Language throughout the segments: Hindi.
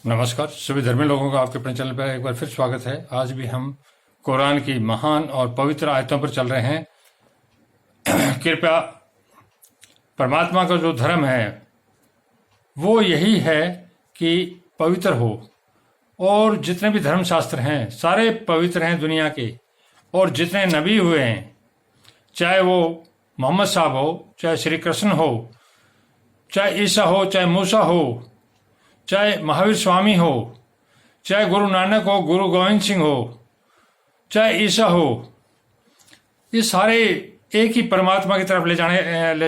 नमस्कार सभी धर्मी लोगों का आपके अपने चैनल पर एक बार फिर स्वागत है। आज भी हम कुरान की महान और पवित्र आयतों पर चल रहे हैं। कृपया परमात्मा का जो धर्म है वो यही है कि पवित्र हो, और जितने भी धर्म शास्त्र हैं सारे पवित्र हैं दुनिया के। और जितने नबी हुए हैं, चाहे वो मोहम्मद साहब हो, चाहे श्री कृष्ण हो, चाहे ईसा हो, चाहे मूसा हो, चाहे महावीर स्वामी हो, चाहे गुरु नानक हो, गुरु गोविंद सिंह हो, चाहे ईसा हो, ये सारे एक ही परमात्मा की तरफ ले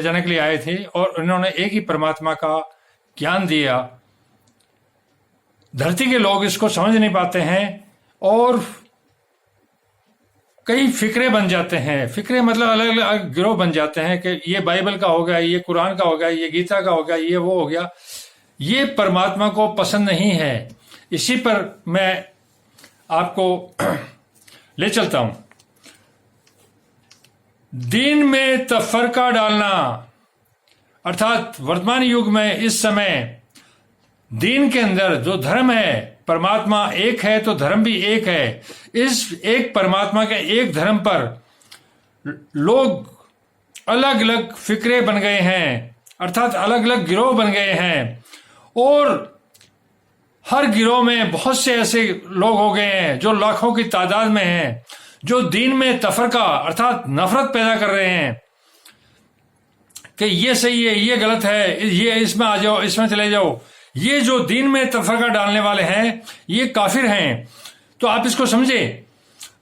जाने के लिए आए थे और इन्होंने एक ही परमात्मा का ज्ञान दिया। धरती के लोग इसको समझ नहीं पाते हैं और कई फिक्रे बन जाते हैं। फिक्रे मतलब अलग अलग गिरोह बन जाते हैं कि ये बाइबल का हो गया, ये कुरान का हो गया, ये गीता का हो गया, ये वो हो गया। ये परमात्मा को पसंद नहीं है। इसी पर मैं आपको ले चलता हूं। दीन में तफरका डालना, अर्थात वर्तमान युग में इस समय दीन के अंदर जो धर्म है, परमात्मा एक है तो धर्म भी एक है। इस एक परमात्मा के एक धर्म पर लोग अलग अलग फिक्रे बन गए हैं, अर्थात अलग अलग गिरोह बन गए हैं। और हर गिरोह में बहुत से ऐसे लोग हो गए हैं जो लाखों की तादाद में हैं, जो दीन में तफरका अर्थात नफरत पैदा कर रहे हैं कि ये सही है, ये गलत है, ये इसमें आ जाओ, इसमें चले जाओ। ये जो दीन में तफरका डालने वाले हैं ये काफिर हैं। तो आप इसको समझे,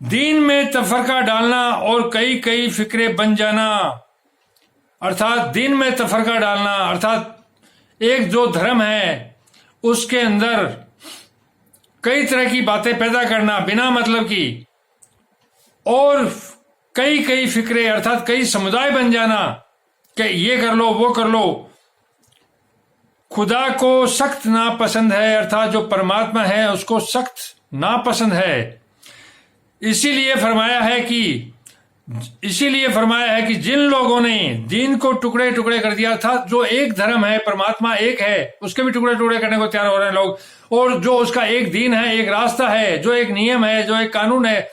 दीन में तफरका डालना और कई कई फिक्रे बन जाना, अर्थात दीन में तफरका डालना अर्थात एक जो धर्म है उसके अंदर कई तरह की बातें पैदा करना बिना मतलब की, और कई कई फिक्रे अर्थात कई समुदाय बन जाना कि ये कर लो, वो कर लो। खुदा को सख्त नापसंद है, अर्थात जो परमात्मा है उसको सख्त नापसंद है। इसीलिए फरमाया है कि जिन लोगों ने दीन को टुकड़े टुकड़े कर दिया था, जो एक धर्म है, परमात्मा एक है, उसके भी टुकड़े टुकड़े करने को तैयार हो रहे हैं लोग। और जो उसका एक दीन है, एक रास्ता है, जो एक नियम है, जो एक कानून है,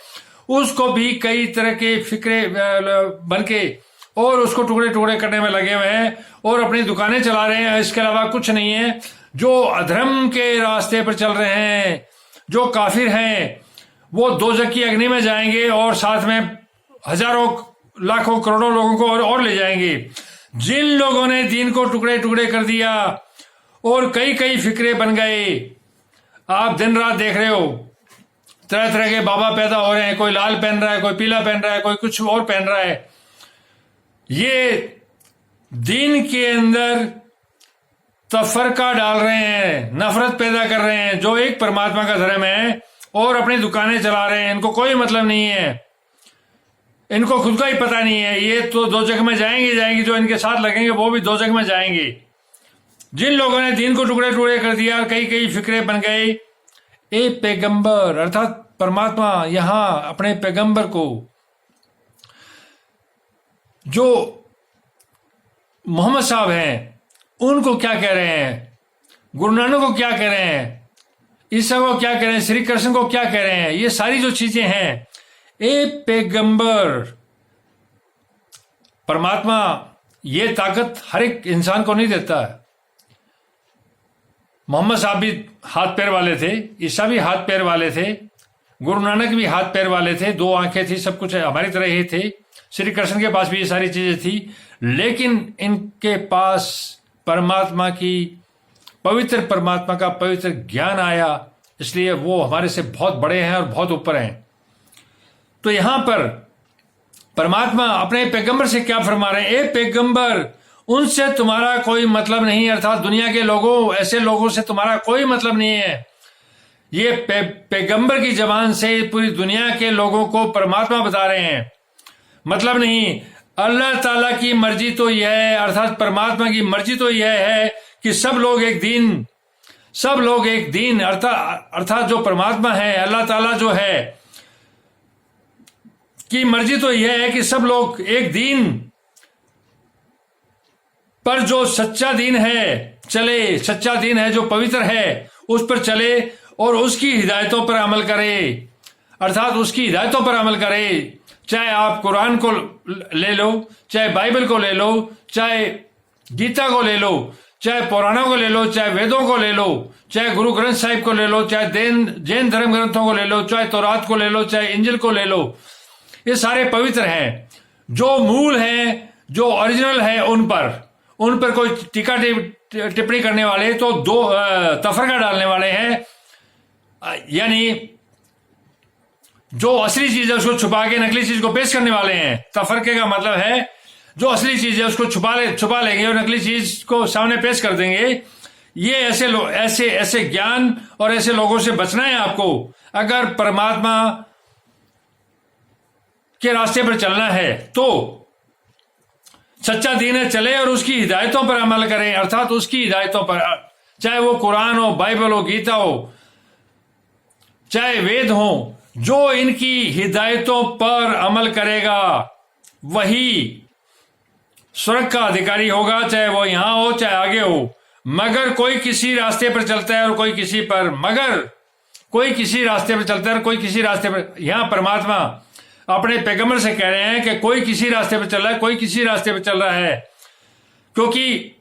उसको भी कई तरह के फिक्रे बन के और उसको टुकड़े टुकड़े करने में लगे हुए हैं और अपनी दुकानें चला रहे हैं। इसके अलावा कुछ नहीं है। जो अधर्म के रास्ते पर चल रहे हैं, जो काफिर हैं, वो दोजख की अग्नि में जाएंगे और साथ में हजारों लाखों करोड़ों लोगों को और ले जाएंगे। जिन लोगों ने दीन को टुकड़े टुकड़े कर दिया और कई कई फिक्रे बन गए, आप दिन रात देख रहे हो, तरह तरह के बाबा पैदा हो रहे हैं। कोई लाल पहन रहा है, कोई पीला पहन रहा है, कोई कुछ और पहन रहा है। ये दीन के अंदर तफरका डाल रहे हैं, नफरत पैदा कर रहे हैं। जो एक परमात्मा का धर्म है और अपनी दुकानें चला रहे हैं, इनको कोई मतलब नहीं है, इनको खुद का ही पता नहीं है। ये तो दोजख में जाएंगे, जो इनके साथ लगेंगे वो भी दोजख में जाएंगे। जिन लोगों ने दीन को टुकड़े टुकड़े कर दिया, कई कई फिक्रे बन गए। ए पैगंबर अर्थात परमात्मा यहां अपने पैगंबर को, जो मोहम्मद साहब हैं, उनको क्या कह रहे हैं, गुरु नानक को क्या कह रहे हैं, ईसा को क्या कह रहे हैं, श्री कृष्ण को क्या कह रहे हैं, ये सारी जो चीजें हैं। ए पैगंबर, परमात्मा ये ताकत हर एक इंसान को नहीं देता है। मोहम्मद साहब भी हाथ पैर वाले थे, ईसा भी हाथ पैर वाले थे, गुरु नानक भी हाथ पैर वाले थे, दो आंखें थी, सब कुछ हमारी तरह ही थे। श्री कृष्ण के पास भी ये सारी चीजें थी, लेकिन इनके पास परमात्मा की, पवित्र परमात्मा का पवित्र ज्ञान आया, इसलिए वो हमारे से बहुत बड़े हैं और बहुत ऊपर हैं। तो यहां पर परमात्मा अपने पैगंबर से क्या फरमा रहे हैं, ए पैगंबर, उनसे तुम्हारा कोई मतलब नहीं, अर्थात दुनिया के लोगों, ऐसे लोगों से तुम्हारा कोई मतलब नहीं है। ये पैगंबर की जबान से पूरी दुनिया के लोगों को परमात्मा बता रहे हैं, मतलब नहीं। अल्लाह ताला की मर्जी तो यह है, अर्थात परमात्मा की मर्जी तो यह है कि सब लोग एक दीन, अर्थात जो परमात्मा है, अल्लाह ताला जो है की मर्जी तो यह है कि सब लोग एक दीन पर, जो सच्चा दीन है, चले, सच्चा दीन है जो पवित्र है उस पर चले और उसकी हिदायतों पर अमल करे, अर्थात उसकी हिदायतों पर अमल करे। चाहे आप कुरान को ले लो, चाहे बाइबल को ले लो, चाहे गीता को ले लो, चाहे पुराणों को ले लो, चाहे वेदों को ले लो, चाहे गुरु ग्रंथ साहिब को ले लो, चाहे जैन धर्म ग्रंथों को ले लो, चाहे तौरात को ले लो, चाहे इंजिल को ले लो, ये सारे पवित्र हैं। जो मूल हैं, जो ओरिजिनल है, उन पर कोई टीका टिप्पणी करने वाले तो दो तफरका डालने वाले हैं, यानी जो असली चीज है उसको छुपा के नकली चीज को पेश करने वाले हैं। तफरके का मतलब है जो असली चीज है उसको छुपा लेंगे और नकली चीज को सामने पेश कर देंगे। ये ऐसे ज्ञान और ऐसे लोगों से बचना है आपको। अगर परमात्मा के रास्ते पर चलना है तो सच्चा दीन है चले और उसकी हिदायतों पर अमल करें, अर्थात उसकी हिदायतों पर, चाहे वो कुरान हो, बाइबल हो, गीता हो, चाहे वेद हो, जो इनकी हिदायतों पर अमल करेगा वही स्वर्ग का अधिकारी होगा, चाहे वो यहां हो चाहे आगे हो। मगर कोई किसी रास्ते पर चलता है और कोई किसी पर, मगर कोई किसी रास्ते पर चलता है और कोई किसी रास्ते पर। यहां परमात्मा अपने पैगंबर से कह रहे हैं कि कोई किसी रास्ते पर चल रहा है, कोई किसी रास्ते पर चल रहा है, क्योंकि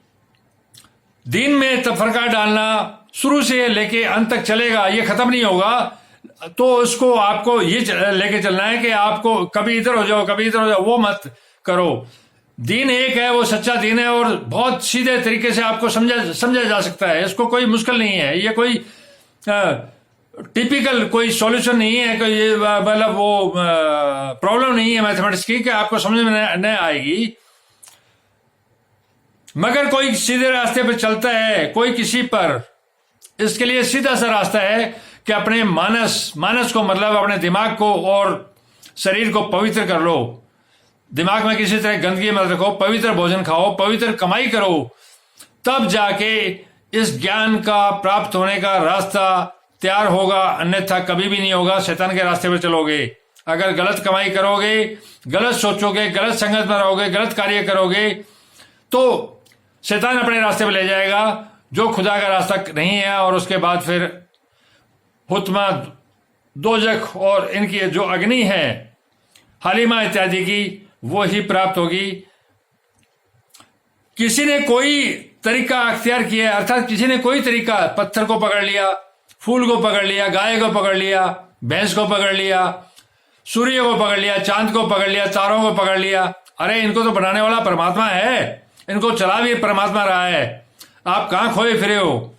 दीन में तफरका डालना शुरू से लेके अंत तक चलेगा, ये खत्म नहीं होगा। तो उसको आपको ये लेके चलना है कि आपको कभी इधर हो जाओ, कभी इधर हो जाओ, वो मत करो। दीन एक है, वो सच्चा दीन है और बहुत सीधे तरीके से आपको समझा जा सकता है। इसको कोई मुश्किल नहीं है, ये कोई टिपिकल कोई सॉल्यूशन नहीं है, कोई ये मतलब वो प्रॉब्लम नहीं है मैथमेटिक्स की कि आपको समझ में नहीं आएगी। मगर कोई सीधे रास्ते पर चलता है, कोई किसी पर, इसके लिए सीधा सा रास्ता है कि अपने मानस को, मतलब अपने दिमाग को और शरीर को पवित्र कर लो। दिमाग में किसी तरह गंदगी मत रखो, पवित्र भोजन खाओ, पवित्र कमाई करो, तब जाके इस ज्ञान का प्राप्त होने का रास्ता तैयार होगा, अन्यथा कभी भी नहीं होगा। शैतान के रास्ते पर चलोगे, अगर गलत कमाई करोगे, गलत सोचोगे, गलत संगत में रहोगे, गलत कार्य करोगे तो शैतान अपने रास्ते पर ले जाएगा जो खुदा का रास्ता नहीं है, और उसके बाद फिर हुत्मा, दोजख और इनकी जो अग्नि है हालिमा इत्यादि की, वो ही प्राप्त होगी। किसी ने कोई तरीका अख्तियार किया, अर्थात किसी ने कोई तरीका, पत्थर को पकड़ लिया, फूल को पकड़ लिया, गाय को पकड़ लिया, भैंस को पकड़ लिया, सूर्य को पकड़ लिया, चांद को पकड़ लिया, तारों को पकड़ लिया। अरे इनको तो बनाने वाला परमात्मा है, इनको चला भी परमात्मा रहा है, आप कहां खोए फिरे हो।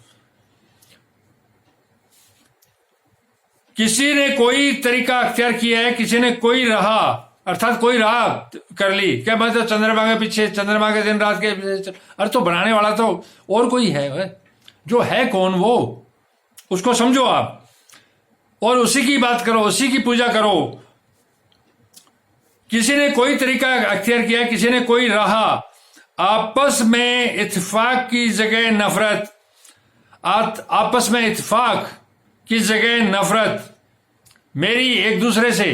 किसी ने कोई तरीका अख्तियार किया है, किसी ने कोई राह, अर्थात कोई राह कर ली। क्या मतलब चंद्रमा के पीछे, चंद्रमा के दिन रात के पीछे, अरे तो बनाने वाला तो और कोई है, जो है कौन वो, उसको समझो आप और उसी की बात करो, उसी की पूजा करो। किसी ने कोई तरीका अख्तियार किया, किसी ने कोई राह, आपस में इत्तेफाक की जगह नफरत, आपस में इत्तेफाक की जगह नफरत, मेरी एक दूसरे से।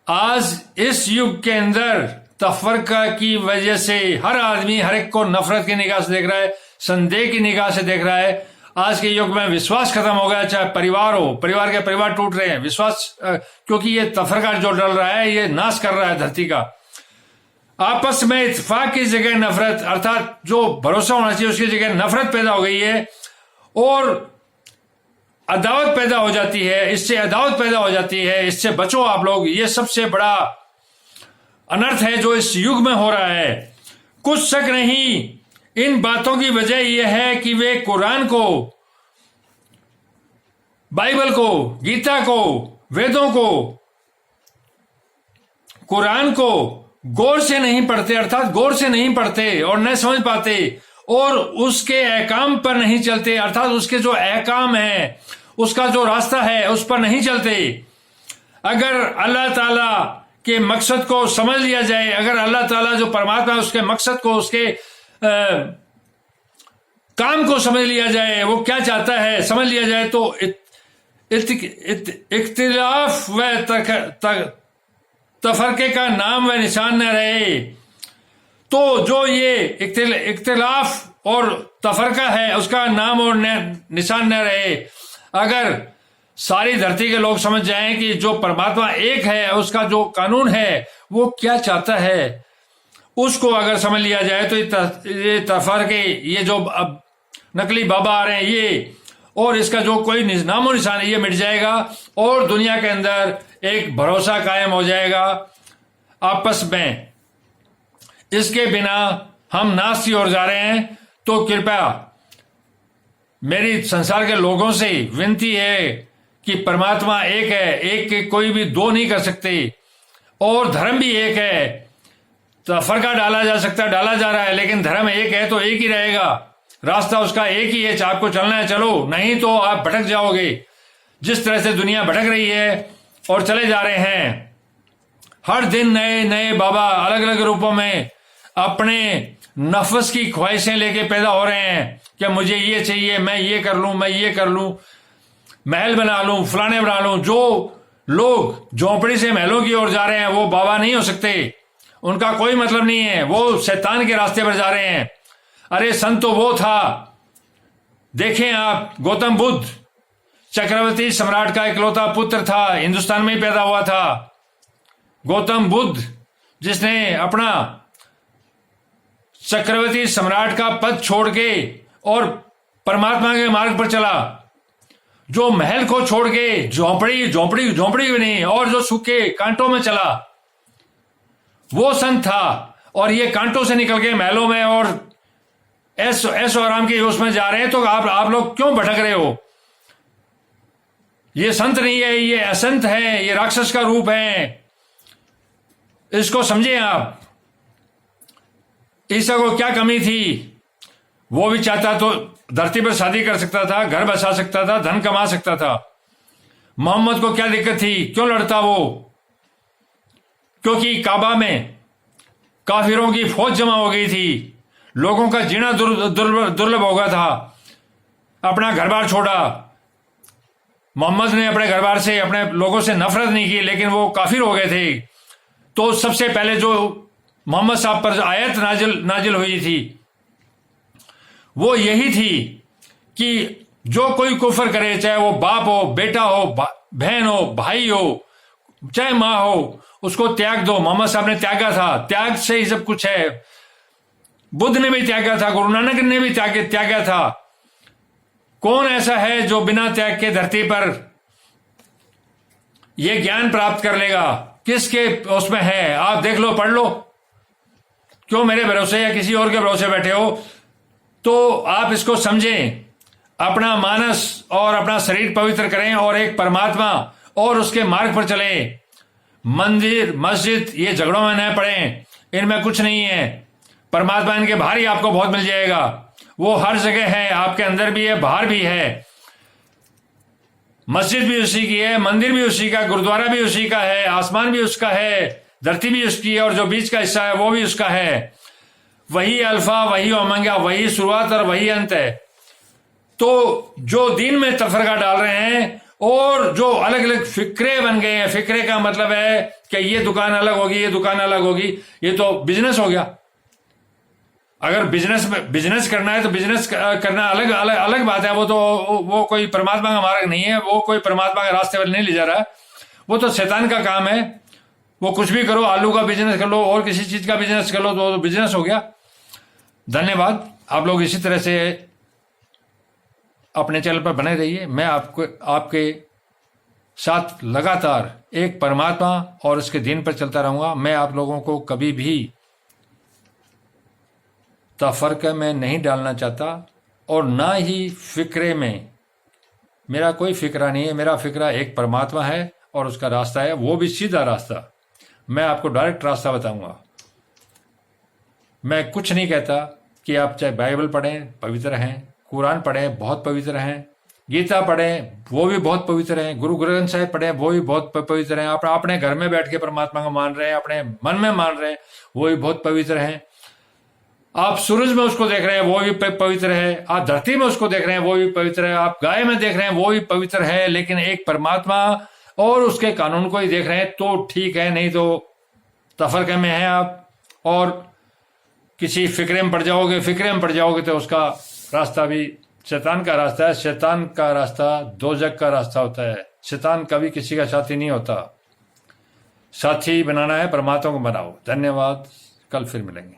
आज इस युग के अंदर तफरका की वजह से हर आदमी हर एक को नफरत की निगाह से देख रहा है, संदेह की निगाह से देख रहा है। आज के युग में विश्वास खत्म हो गया, चाहे परिवार हो, परिवार के परिवार टूट रहे हैं, विश्वास, क्योंकि ये तफरका जो डल रहा है ये नाश कर रहा है धरती का। आपस में इत्तेफाक की जगह नफरत, अर्थात जो भरोसा होना चाहिए उसकी जगह नफरत पैदा हो गई है और अदावत पैदा हो जाती है। इससे अदावत पैदा हो जाती है, इससे बचो आप लोग। ये सबसे बड़ा अनर्थ है जो इस युग में हो रहा है, कुछ शक नहीं। इन बातों की वजह यह है कि वे कुरान को, बाइबल को, गीता को, वेदों को, कुरान को गौर से नहीं पढ़ते, अर्थात गौर से नहीं पढ़ते और न समझ पाते, और उसके अहकाम पर नहीं चलते, अर्थात उसके जो अहकाम है, उसका जो रास्ता है उस पर नहीं चलते। अगर अल्लाह ताला के मकसद को समझ लिया जाए, अगर अल्लाह ताला जो परमात्मा है उसके मकसद को, उसके काम को समझ लिया जाए, वो क्या चाहता है समझ लिया जाए, तो इख्तिलाफ व तफरके का नाम व निशान न रहे। तो जो ये इख्तिलाफ और तफरका है उसका नाम और निशान न रहे। अगर सारी धरती के लोग समझ जाएं कि जो परमात्मा एक है, उसका जो कानून है वो क्या चाहता है, उसको अगर समझ लिया जाए तो ये तफरके, ये जो अब नकली बाबा आ रहे हैं ये, और इसका जो कोई नामो निशान है, ये मिट जाएगा और दुनिया के अंदर एक भरोसा कायम हो जाएगा आपस में। इसके बिना हम नाश की ओर जा रहे हैं। तो कृपया मेरी संसार के लोगों से विनती है कि परमात्मा एक है, एक के कोई भी दो नहीं कर सकते, और धर्म भी एक है। तो फर्का डाला जा सकता, डाला जा रहा है, लेकिन धर्म एक है तो एक ही रहेगा। रास्ता उसका एक ही है, आपको चलना है चलो, नहीं तो आप भटक जाओगे। जिस तरह से दुनिया भटक रही है और चले जा रहे हैं, हर दिन नए नए बाबा अलग अलग रूपों में अपने नफ्स की ख्वाहिशें लेके पैदा हो रहे हैं कि मुझे ये चाहिए, मैं ये कर लूं, मैं ये कर लूं, महल बना लूं, फलाने बना लूं। जो लोग झोंपड़ी से महलों की ओर जा रहे हैं वो बाबा नहीं हो सकते, उनका कोई मतलब नहीं है, वो शैतान के रास्ते पर जा रहे हैं। अरे संत तो वो था, देखें आप, गौतम बुद्ध चक्रवर्ती सम्राट का इकलौता पुत्र था, हिंदुस्तान में ही पैदा हुआ था। गौतम बुद्ध जिसने अपना चक्रवर्ती सम्राट का पद छोड़ के और परमात्मा के मार्ग पर चला, जो महल को छोड़ के झोंपड़ी भी नहीं, और जो सूखे कांटों में चला, वो संत था। और ये कांटों से निकल के महलों में और ऐसो आराम के उसमें जा रहे हैं। तो आप लोग क्यों भटक रहे हो? ये संत नहीं है, ये असंत है, ये राक्षस का रूप है। इसको समझे आप। ईसा को क्या कमी थी? वो भी चाहता तो धरती पर शादी कर सकता था, घर बसा सकता था, धन कमा सकता था। मोहम्मद को क्या दिक्कत थी? क्यों लड़ता वो? क्योंकि काबा में काफिरों की फौज जमा हो गई थी, लोगों का जीना दुर्लभ हो गया था। अपना घर बार छोड़ा। मोहम्मद ने अपने घर बार से, अपने लोगों से नफरत नहीं की, लेकिन वो काफिर हो गए थे। तो सबसे पहले जो मोहम्मद साहब पर आयत नाजिल हुई थी वो यही थी कि जो कोई कुफर करे, चाहे वो बाप हो, बेटा हो, बहन हो, भाई हो, चाहे माँ हो, उसको त्याग दो। मोहम्मद साहब ने त्यागा था, त्याग से ही सब कुछ है। बुद्ध ने भी त्यागा था, गुरु नानक ने भी त्यागा था। कौन ऐसा है जो बिना त्याग के धरती पर यह ज्ञान प्राप्त कर लेगा? किसके उसमें है? आप देख लो, पढ़ लो। क्यों मेरे भरोसे या किसी और के भरोसे बैठे हो? तो आप इसको समझें, अपना मानस और अपना शरीर पवित्र करें और एक परमात्मा और उसके मार्ग पर चलें। मंदिर मस्जिद ये झगड़ों में न पड़ें, इनमें कुछ नहीं है। परमात्मा इनके बाहर ही आपको बहुत मिल जाएगा। वो हर जगह है, आपके अंदर भी है, बाहर भी है। मस्जिद भी उसी की है, मंदिर भी उसी का, गुरुद्वारा भी उसी का है, आसमान भी उसका है, धरती भी उसकी है, और जो बीच का हिस्सा है वो भी उसका है। वही अल्फा, वही ओमेगा, वही शुरुआत और वही अंत है। तो जो दीन में तफरका डाल रहे हैं और जो अलग अलग फिक्रे बन गए हैं, फिक्रे का मतलब है कि ये दुकान अलग होगी, ये दुकान अलग होगी, ये तो बिजनेस हो गया। अगर बिजनेस करना है तो बिजनेस करना अलग बात है। वो कोई परमात्मा का मार्ग नहीं है, वो कोई परमात्मा के रास्ते पर नहीं ले जा रहा है। वो तो शैतान का काम है। वो कुछ भी करो, आलू का बिजनेस कर लो और किसी चीज का बिजनेस कर लो, तो बिजनेस हो गया। धन्यवाद। आप लोग इसी तरह से अपने चैनल पर बने रहिए। मैं आपके साथ लगातार एक परमात्मा और उसके दीन पर चलता रहूंगा। मैं आप लोगों को कभी भी तफरके में नहीं डालना चाहता और ना ही फिक्रे में। मेरा कोई फिक्रा नहीं है, मेरा फिक्रा एक परमात्मा है और उसका रास्ता है, वो भी सीधा रास्ता। मैं आपको डायरेक्ट रास्ता बताऊंगा। मैं कुछ नहीं कहता कि आप चाहे बाइबल पढ़ें, पवित्र हैं, कुरान पढ़ें, बहुत पवित्र हैं, गीता पढ़ें, वो भी बहुत पवित्र हैं, गुरु ग्रंथ साहिब पढ़ें, वो भी बहुत पवित्र हैं। आप अपने घर में बैठ के परमात्मा को मान रहे हैं, अपने मन में मान रहे हैं, वो भी बहुत पवित्र हैं। आप सूरज में उसको देख रहे हैं, वो भी पवित्र है। आप धरती में उसको देख रहे हैं, वो भी पवित्र है। आप गाय में देख रहे हैं, वो भी पवित्र है। लेकिन एक परमात्मा और उसके कानून को ही देख रहे हैं तो ठीक है, नहीं तो तफरके में है आप। और किसी फिक्रे में पड़ जाओगे, तो उसका रास्ता भी शैतान का रास्ता है। शैतान का रास्ता दोजख का रास्ता होता है। शैतान कभी किसी का साथी नहीं होता। साथी बनाना है परमात्मा को बनाओ। धन्यवाद, कल फिर मिलेंगे।